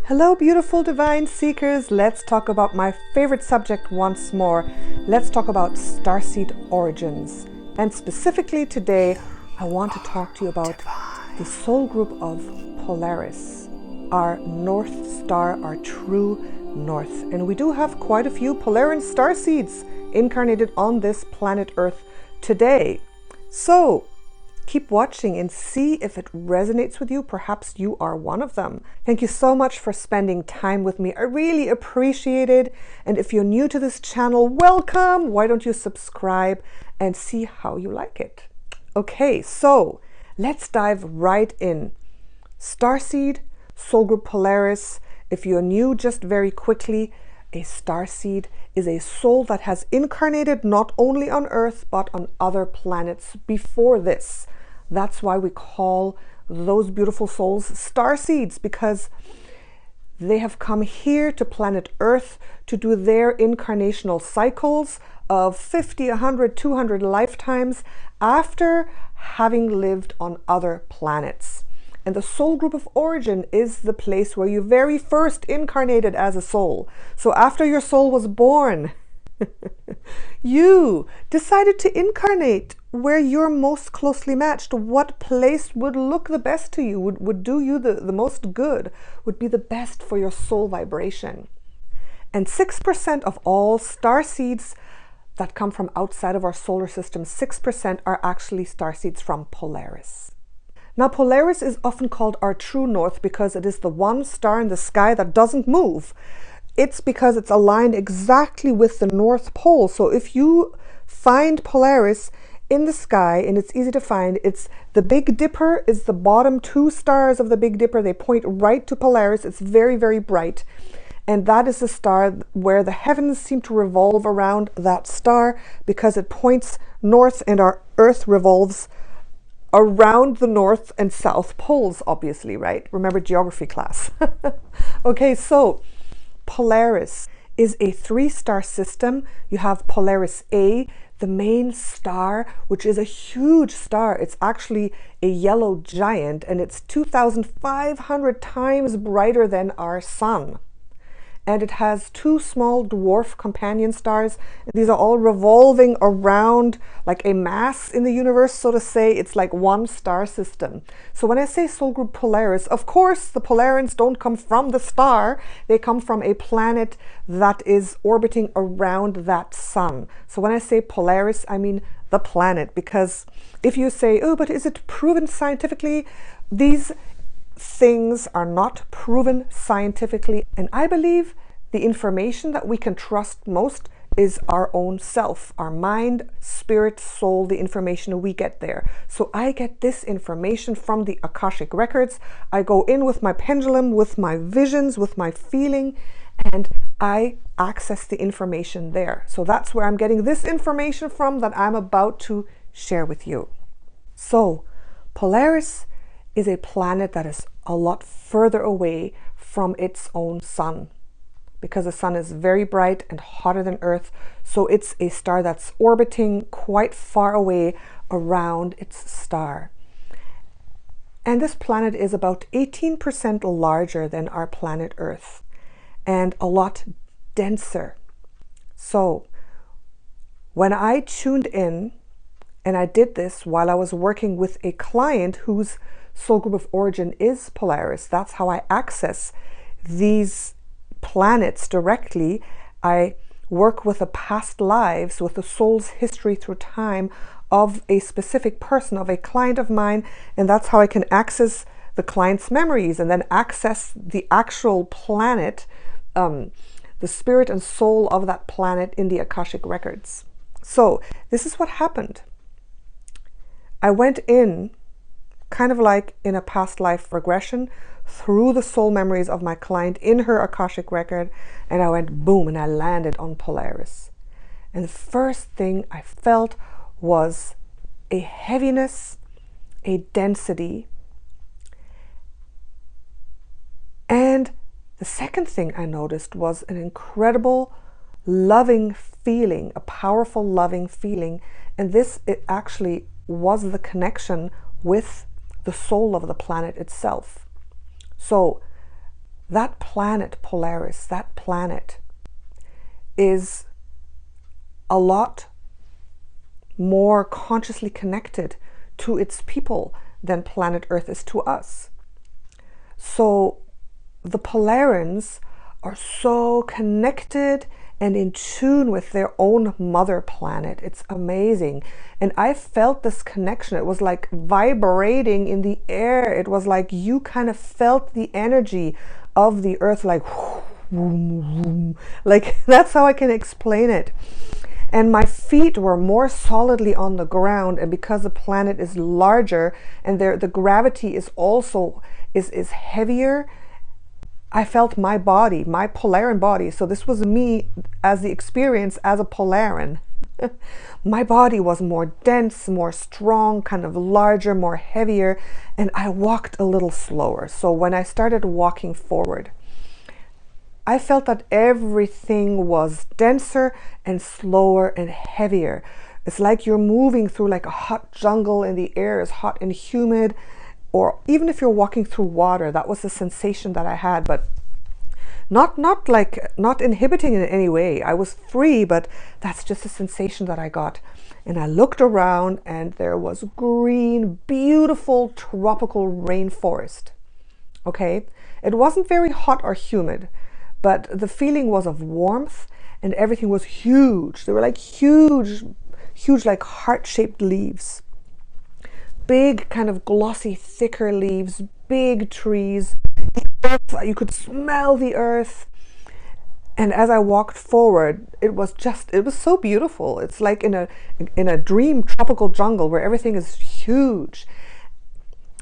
Hello, beautiful divine seekers. Let's talk about my favorite subject once more. Let's talk about Starseed Origins. And specifically today, I want to talk to you about the soul group of Polaris, our North Star, our true North. And we do have quite a few Polaris starseeds incarnated on this planet Earth today. So keep watching and see if it resonates with you. Perhaps you are one of them. Thank you so much for spending time with me. I really appreciate it. And if you're new to this channel, welcome. Why don't you subscribe and see how you like it? Okay, so let's dive right in. Starseed, Soul Group Polaris. If you're new, just very quickly, a starseed is a soul that has incarnated not only on Earth, but on other planets before this. That's why we call those beautiful souls starseeds, because they have come here to planet Earth to do their incarnational cycles of 50, 100, 200 lifetimes after having lived on other planets. And the soul group of origin is the place where you very first incarnated as a soul. So after your soul was born, you decided to incarnate where you're most closely matched. What place would look the best to you, would do you the most good, would be the best for your soul vibration. And 6% of all star seeds that come from outside of our solar system, 6% are actually star seeds from Polaris. Now, Polaris is often called our true north because it is the one star in the sky that doesn't move. It's because it's aligned exactly with the North Pole. So if you find Polaris in the sky, and it's easy to find, it's the Big Dipper is the bottom two stars of the Big Dipper. They point right to Polaris. It's very, very bright. And that is the star where the heavens seem to revolve around that star because it points north, and our Earth revolves around the north and south poles, obviously, right? Remember geography class. Okay, so Polaris is a 3-star system. You have Polaris A, the main star, which is a huge star. It's actually a yellow giant, and it's 2,500 times brighter than our sun. And it has 2 small dwarf companion stars. These are all revolving around like a mass in the universe, so to say. It's like one star system. So when I say soul group Polaris, of course, the Polarians don't come from the star. They come from a planet that is orbiting around that sun. So when I say Polaris, I mean the planet, because if you say, oh, but is it proven scientifically? These things are not proven scientifically, and I believe the information that we can trust most is our own self, our mind, spirit, soul, the information we get there. So I get this information from the Akashic Records. I go in with my pendulum, with my visions, with my feeling, and I access the information there. So that's where I'm getting this information from that I'm about to share with you. So Polaris is a planet that is a lot further away from its own sun, because the sun is very bright and hotter than Earth. So it's a star that's orbiting quite far away around its star. And this planet is about 18% larger than our planet Earth and a lot denser. So when I tuned in, and I did this while I was working with a client whose soul group of origin is Polaris. That's how I access these planets directly. I work with the past lives, with the soul's history through time of a specific person, of a client of mine, and that's how I can access the client's memories and then access the actual planet, the spirit and soul of that planet in the Akashic Records. So this is what happened. I went in kind of like in a past life regression through the soul memories of my client in her Akashic record, and I went boom, and I landed on Polaris. And the first thing I felt was a heaviness, a density, and the second thing I noticed was an incredible loving feeling, a powerful loving feeling. And this, it actually was the connection with the soul of the planet itself. So that planet, Polaris, that planet is a lot more consciously connected to its people than planet Earth is to us. So the Polarians are so connected and in tune with their own mother planet. It's amazing. And I felt this connection. It was like vibrating in the air. It was like you kind of felt the energy of the earth, like vroom, vroom. Like that's how I can explain it. And my feet were more solidly on the ground, and because the planet is larger and the gravity is also is heavier, I felt my body, my Polarian body. So this was me as the experience as a Polarian. My body was more dense, more strong, kind of larger, more heavier, and I walked a little slower. So when I started walking forward, I felt that everything was denser and slower and heavier. It's like you're moving through like a hot jungle and the air is hot and humid. Or even if you're walking through water, that was the sensation that I had, but not inhibiting in any way. I was free, but that's just a sensation that I got. And I looked around and there was green, beautiful tropical rainforest. Okay, it wasn't very hot or humid, but the feeling was of warmth, and everything was huge. They were like huge, like heart-shaped leaves. Big kind of glossy, thicker leaves, big trees. You could smell the earth. And as I walked forward, it was so beautiful. It's like in a dream tropical jungle where everything is huge.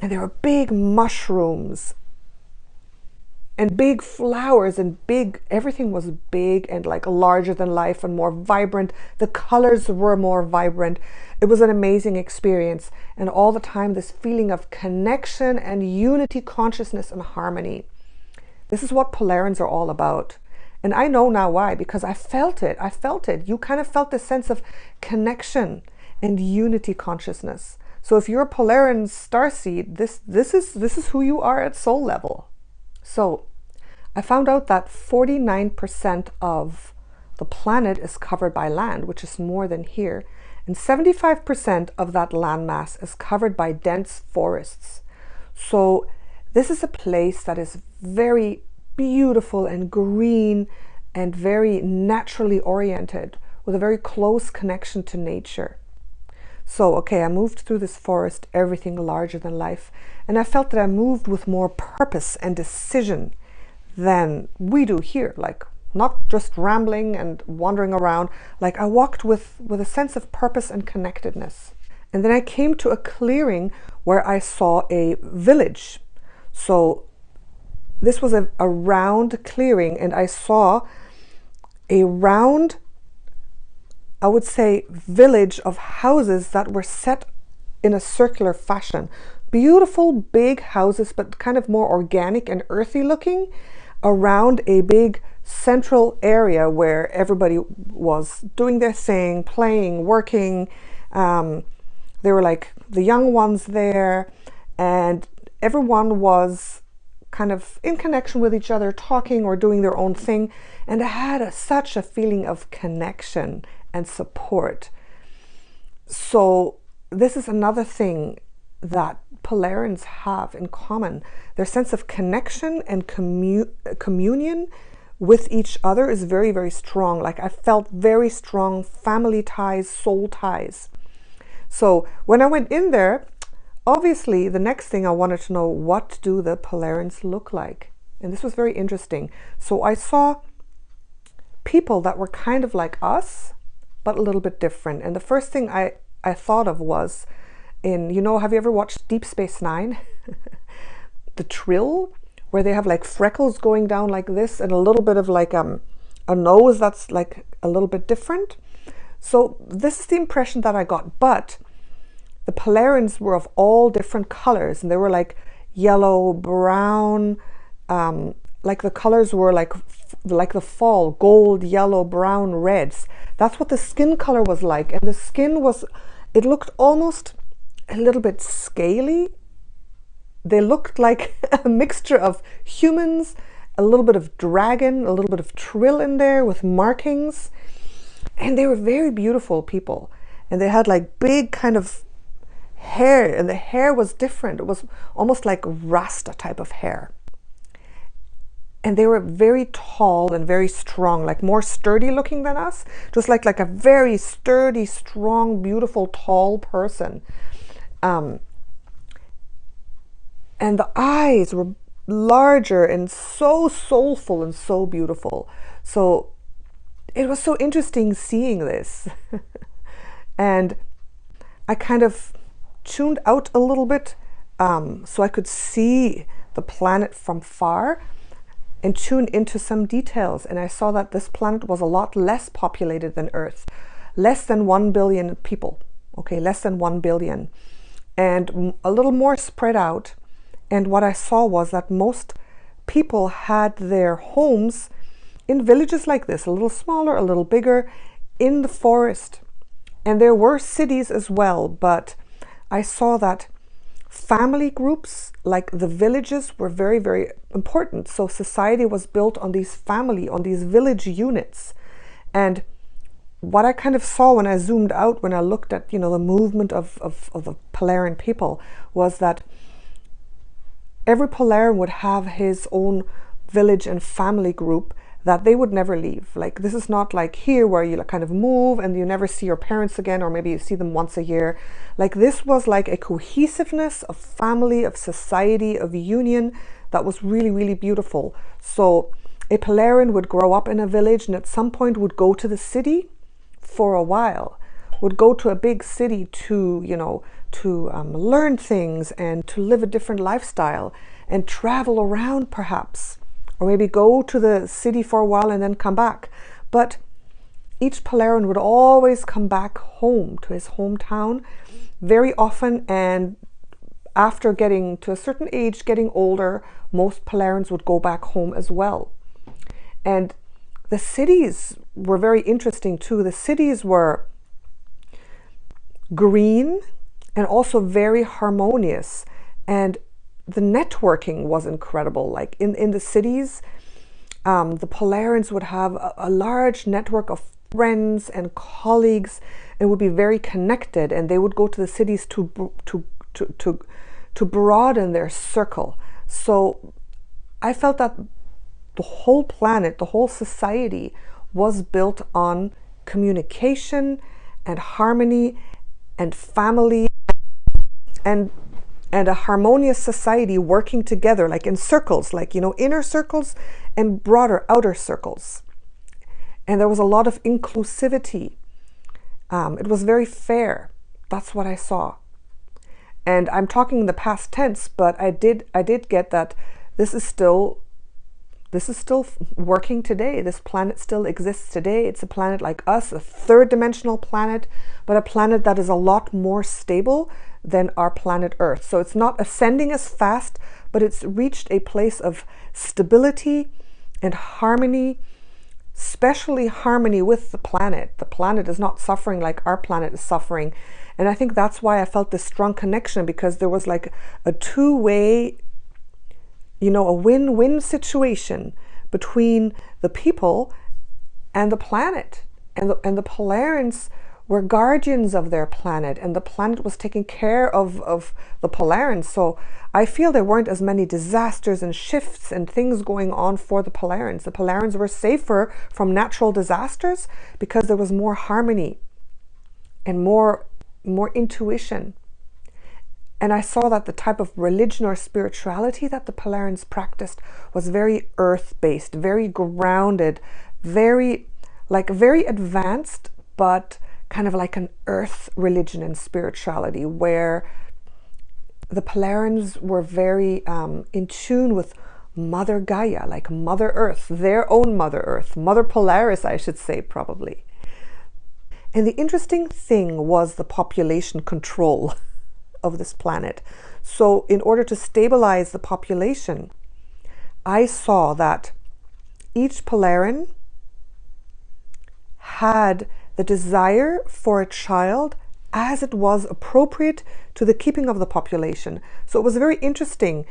And there were big mushrooms and big flowers and everything was big and like larger than life and more vibrant. The colors were more vibrant. It was an amazing experience. And all the time, this feeling of connection and unity, consciousness and harmony. This is what Polarians are all about. And I know now why, because I felt it. You kind of felt this sense of connection and unity consciousness. So if you're a Polarian starseed, this is who you are at soul level. So I found out that 49% of the planet is covered by land, which is more than here. And 75% of that landmass is covered by dense forests. So this is a place that is very beautiful and green and very naturally oriented, with a very close connection to nature. So, okay, I moved through this forest, everything larger than life, and I felt that I moved with more purpose and decision than we do here, like not just rambling and wandering around. Like I walked with a sense of purpose and connectedness. And then I came to a clearing where I saw a village. So this was a round clearing, and I saw a round, I would say, village of houses that were set in a circular fashion. Beautiful big houses, but kind of more organic and earthy looking, around a big central area where everybody was doing their thing, playing, working. There were like the young ones there, and everyone was kind of in connection with each other, talking or doing their own thing. And I had such a feeling of connection and support. So this is another thing that Polarians have in common. Their sense of connection and communion with each other is very, very strong. Like I felt very strong family ties, soul ties. So when I went in there, obviously the next thing I wanted to know, what do the Polarians look like? And this was very interesting. So I saw people that were kind of like us, but a little bit different. And the first thing I thought of was have you ever watched Deep Space Nine? The Trill, where they have like freckles going down like this and a little bit of like a nose that's like a little bit different. So this is the impression that I got. But the Polarians were of all different colors, and they were like yellow, brown, like the colors were like the fall, gold, yellow, brown, reds. That's what the skin color was like. And the skin it looked almost a little bit scaly. They looked like a mixture of humans a little bit of dragon, a little bit of trill in there with markings. And they were very beautiful people. And they had like big kind of hair, and the hair was different. It was almost like Rasta type of hair. And they were very tall and very strong, like more sturdy looking than us, just like a very sturdy, strong, beautiful, tall person. And the eyes were larger and so soulful and so beautiful. So it was so interesting seeing this. And I kind of tuned out a little bit so I could see the planet from far and tune into some details. And I saw that this planet was a lot less populated than Earth, less than 1 billion people, okay, less than 1 billion, and a little more spread out. And what I saw was that most people had their homes in villages like this, a little smaller, a little bigger, in the forest. And there were cities as well, but I saw that family groups, like the villages, were very, very important. So society was built on these village units. And what I kind of saw when I zoomed out, when I looked at, the movement of the Polaran people, was that every Polaran would have his own village and family group that they would never leave. Like, this is not like here where you kind of move and you never see your parents again, or maybe you see them once a year. Like, this was like a cohesiveness of family, of society, of union that was really, really beautiful. So a Polaran would grow up in a village and at some point would go to the city for a while, would go to a big city to, learn things and to live a different lifestyle and travel around perhaps. Or maybe go to the city for a while and then come back. But each Polaran would always come back home to his hometown very often. And after getting to a certain age, getting older, most Polarans would go back home as well. And the cities were very interesting too. The cities were green and also very harmonious. And the networking was incredible. Like in the cities, the Polarans would have a large network of friends and colleagues and would be very connected, and they would go to the cities to broaden their circle. So I felt that the whole planet, the whole society was built on communication and harmony and family and a harmonious society working together, like in circles, like, inner circles and broader outer circles. And there was a lot of inclusivity. It was very fair. That's what I saw. And I'm talking in the past tense, but I did get that this is still working today. This planet still exists today. It's a planet like us, a third dimensional planet, but a planet that is a lot more stable than our planet Earth. So it's not ascending as fast, but it's reached a place of stability and harmony, especially harmony with the planet. The planet is not suffering like our planet is suffering. And I think that's why I felt this strong connection, because there was like a two-way, a win-win situation between the people and the planet. And the Polarans were guardians of their planet, and the planet was taking care of the Polarans. So I feel there weren't as many disasters and shifts and things going on for the Polarans. The Polarans were safer from natural disasters because there was more harmony and more intuition. And I saw that the type of religion or spirituality that the Polarans practiced was very earth-based, very grounded, very advanced, but kind of like an earth religion and spirituality, where the Polarans were very in tune with Mother Gaia, like Mother Earth, their own Mother Earth, Mother Polaris, I should say, probably. And the interesting thing was the population control of this planet. So in order to stabilize the population, I saw that each Polaran had the desire for a child as it was appropriate to the keeping of the population. So it was very interesting.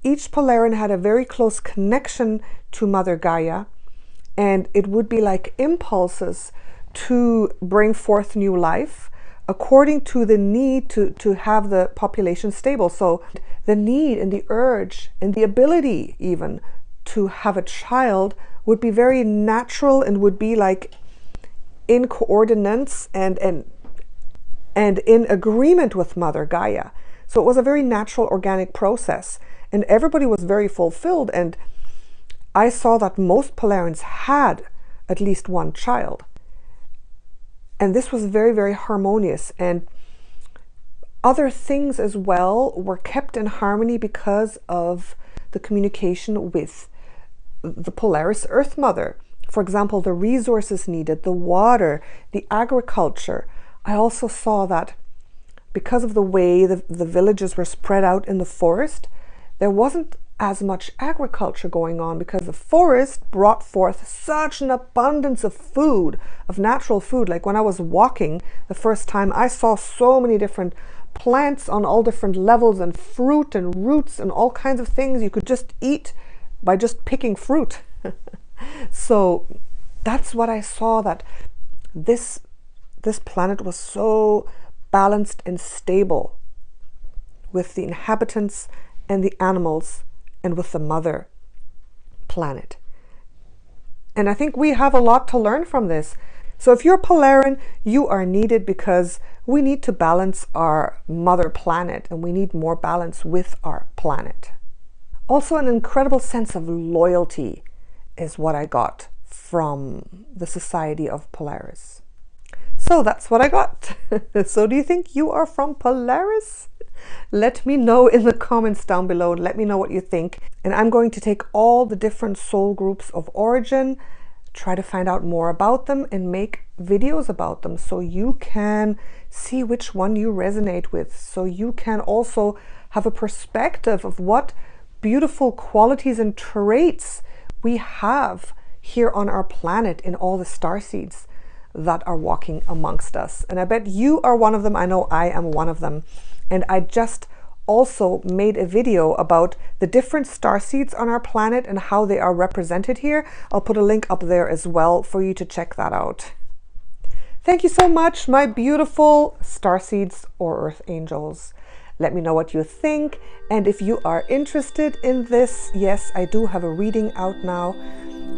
each Polaran had a very close connection to Mother Gaia, and it would be like impulses to bring forth new life according to the need to have the population stable. So the need and the urge and the ability even to have a child would be very natural and would be like in coordinates and in agreement with Mother Gaia. So it was a very natural organic process, and everybody was very fulfilled. And I saw that most Polarans had at least one child. And this was very, very harmonious. And other things as well were kept in harmony because of the communication with the Polaris Earth Mother. For example, the resources needed, the water, the agriculture. I also saw that because of the way the villages were spread out in the forest, there wasn't as much agriculture going on because the forest brought forth such an abundance of food, of natural food. Like when I was walking the first time, I saw so many different plants on all different levels, and fruit and roots and all kinds of things you could just eat by just picking fruit. So that's what I saw, that this planet was so balanced and stable with the inhabitants and the animals and with the mother planet. And I think we have a lot to learn from this. So if you're Polaran, you are needed because we need to balance our mother planet, and we need more balance with our planet. Also, an incredible sense of loyalty is what I got from the Society of Polaris. So that's what I got. So do you think you are from Polaris? Let me know in the comments down below. Let me know what you think. And I'm going to take all the different soul groups of origin, try to find out more about them, and make videos about them so you can see which one you resonate with. So you can also have a perspective of what beautiful qualities and traits we have here on our planet in all the starseeds that are walking amongst us. And I bet you are one of them. I know I am one of them. And I just also made a video about the different starseeds on our planet and how they are represented here. I'll put a link up there as well for you to check that out. Thank you so much, my beautiful starseeds or earth angels. Let me know what you think. And if you are interested in this, yes, I do have a reading out now,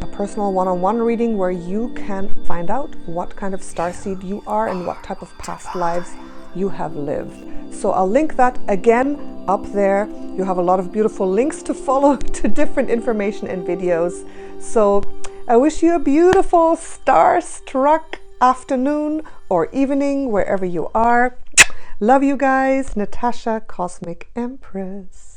a personal one-on-one reading where you can find out what kind of starseed you are and what type of past lives you have lived. So I'll link that again up there. You have a lot of beautiful links to follow to different information and videos. So I wish you a beautiful star-struck afternoon or evening wherever you are. Love you guys. Natasha, Cosmic Empress.